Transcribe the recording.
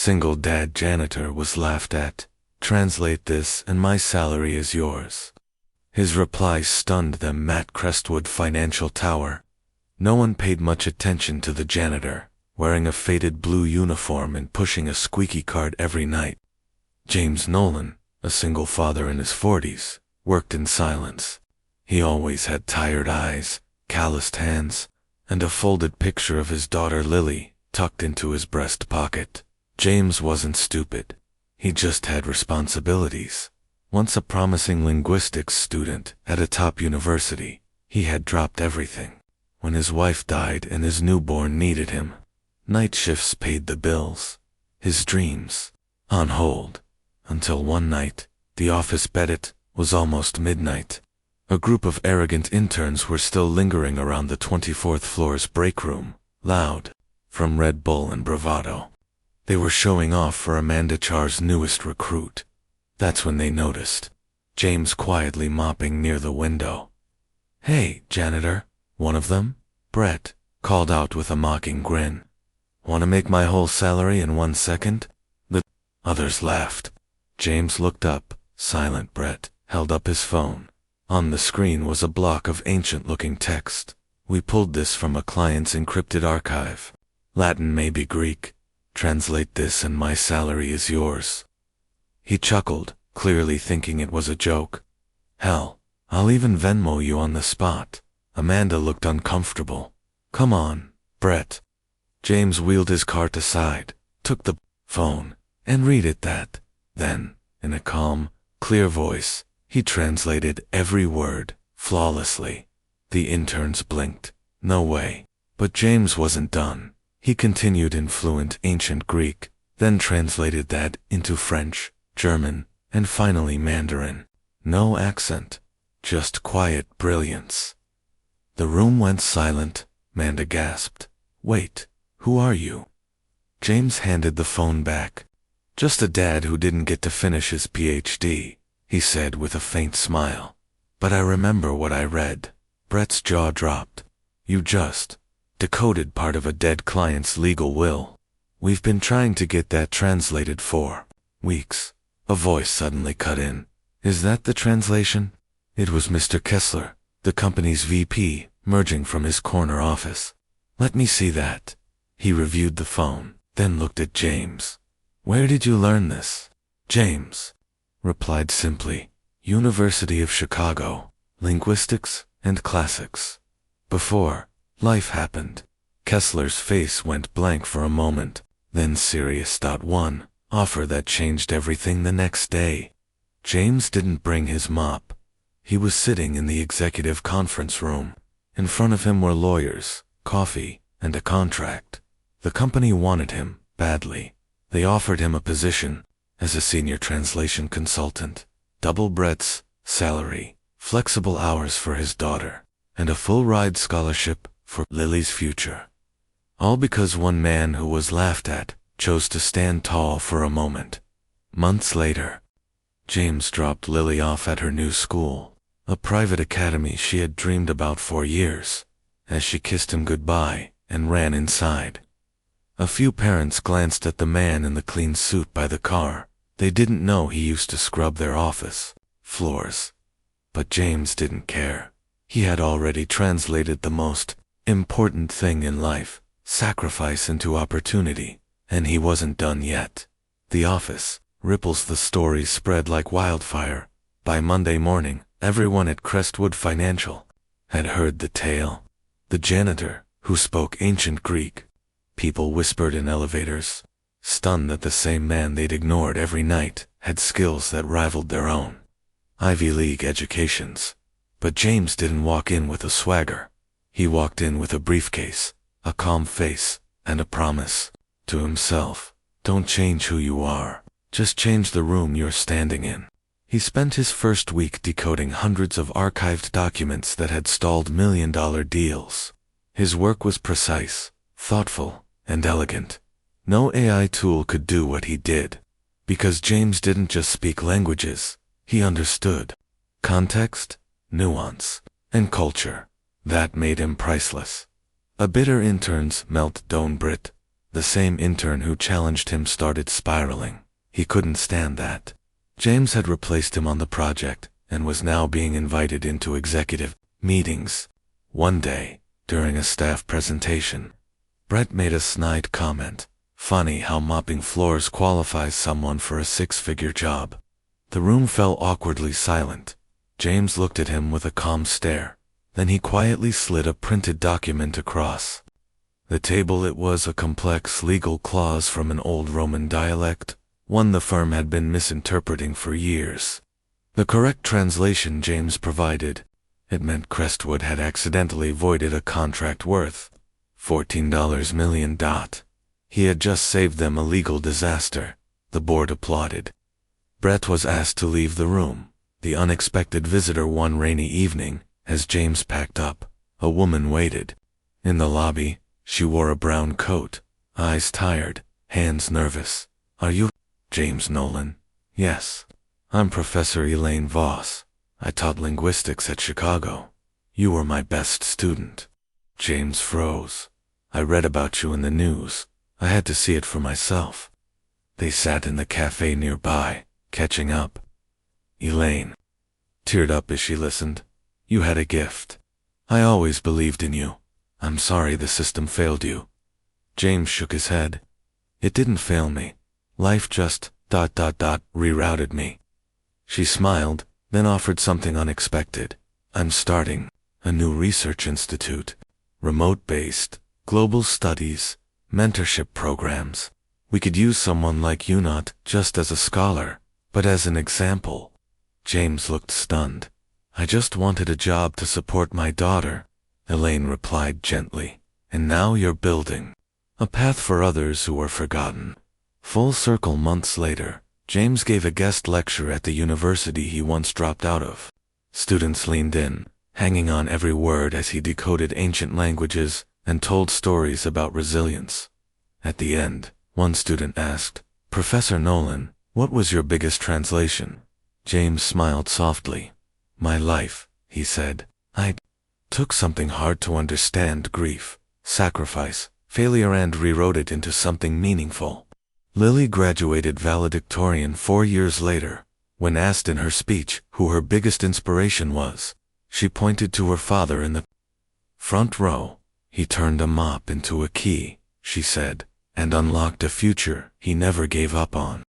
Single dad janitor was laughed at. Translate this and my salary is yours. His reply stunned them. Matt Crestwood Financial Tower. No one paid much attention to the janitor, wearing a faded blue uniform and pushing a squeaky cart every night. James Nolan, a single father in his 40s, worked in silence. He always had tired eyes, calloused hands, and a folded picture of his daughter Lily tucked into his breast pocket. James wasn't stupid. He just had responsibilities. Once a promising linguistics student at a top university, he had dropped everything. When his wife died and his newborn needed him, night shifts paid the bills. His dreams on hold. Until one night, the office bet it was almost midnight. A group of arrogant interns were still lingering around the 24th floor's break room, loud from Red Bull and bravado. They were showing off for Amanda Char's newest recruit. That's when they noticed James quietly mopping near the window. "Hey, janitor," one of them, Brett, called out with a mocking grin. "Want to make my whole salary in 1 second?" The others laughed. James looked up. Silent. Brett held up his phone. On the screen was a block of ancient-looking text. "We pulled this from a client's encrypted archive. Latin, maybe Greek. Translate this and my salary is yours." He chuckled, clearly thinking it was a joke. "Hell, I'll even Venmo you on the spot." Amanda looked uncomfortable. "Come on, Brett." James wheeled his cart aside, took the phone, and read it that. Then, in a calm, clear voice, he translated every word, flawlessly. The interns blinked. No way. But James wasn't done. He continued in fluent ancient Greek, then translated that into French, German, and finally Mandarin. No accent, just quiet brilliance. The room went silent. Manda gasped. "Wait, who are you?" James handed the phone back. "Just a dad who didn't get to finish his PhD, he said with a faint smile. "But I remember what I read." Brett's jaw dropped. "You just decoded part of a dead client's legal will. We've been trying to get that translated for weeks." A voice suddenly cut in. "Is that the translation?" It was Mr. Kessler, the company's VP, merging from his corner office. "Let me see that." He reviewed the phone, then looked at James. "Where did you learn this?" James replied simply, "University of Chicago, Linguistics and Classics." Before life happened. Kessler's face went blank for a moment, then serious. One offer that changed everything the next day. James didn't bring his mop. He was sitting in the executive conference room. In front of him were lawyers, coffee, and a contract. The company wanted him, badly. They offered him a position as a senior translation consultant, double Brett's salary, flexible hours for his daughter, and a full-ride scholarship for Lily's future. All because one man who was laughed at chose to stand tall for a moment. Months later, James dropped Lily off at her new school, a private academy she had dreamed about for years, as she kissed him goodbye and ran inside. A few parents glanced at the man in the clean suit by the car. They didn't know he used to scrub their office floors. But James didn't care. He had already translated the most important thing in life, sacrifice into opportunity, and he wasn't done yet. The office, ripples. The stories spread like wildfire. By Monday morning, everyone at Crestwood Financial had heard the tale. The janitor, who spoke ancient Greek. People whispered in elevators, stunned that the same man they'd ignored every night had skills that rivaled their own. Ivy League educations. But James didn't walk in with a swagger. He walked in with a briefcase, a calm face, and a promise to himself. Don't change who you are. Just change the room you're standing in. He spent his first week decoding hundreds of archived documents that had stalled million-dollar deals. His work was precise, thoughtful, and elegant. No AI tool could do what he did. Because James didn't just speak languages, he understood context, nuance, and culture. That made him priceless. A bitter intern's melt Brit The same intern who challenged him started spiraling. He couldn't stand that. James had replaced him on the project and was now being invited into executive meetings. One day, during a staff presentation, Brett made a snide comment. Funny how mopping floors qualifies someone for a six-figure job. The room fell awkwardly silent. James looked at him with a calm stare. Then he quietly slid a printed document across the table. It was a complex legal clause from an old Roman dialect, one the firm had been misinterpreting for years. The correct translation James provided. It meant Crestwood had accidentally voided a contract worth $14 million. He had just saved them a legal disaster. The board applauded. Brett was asked to leave the room. The unexpected visitor one rainy evening. As James packed up, a woman waited. In the lobby, she wore a brown coat, eyes tired, hands nervous. Are you James Nolan? Yes. I'm Professor Elaine Voss. I taught linguistics at Chicago. You were my best student. James froze. I read about you in the news. I had to see it for myself. They sat in the cafe nearby, catching up. Elaine teared up as she listened. You had a gift. I always believed in you. I'm sorry the system failed you. James shook his head. It didn't fail me. Life just rerouted me. She smiled, then offered something unexpected. I'm starting a new research institute. Remote-based, global studies, mentorship programs. We could use someone like you not just as a scholar, but as an example. James looked stunned. I just wanted a job to support my daughter, Elaine replied gently. And now you're building a path for others who were forgotten. Full circle months later, James gave a guest lecture at the university he once dropped out of. Students leaned in, hanging on every word as he decoded ancient languages and told stories about resilience. At the end, one student asked, Professor Nolan, what was your biggest translation? James smiled softly. My life, he said. I took something hard to understand, grief, sacrifice, failure, and rewrote it into something meaningful. Lily graduated valedictorian 4 years later. When asked in her speech who her biggest inspiration was, she pointed to her father in the front row. He turned a mop into a key, she said, and unlocked a future he never gave up on.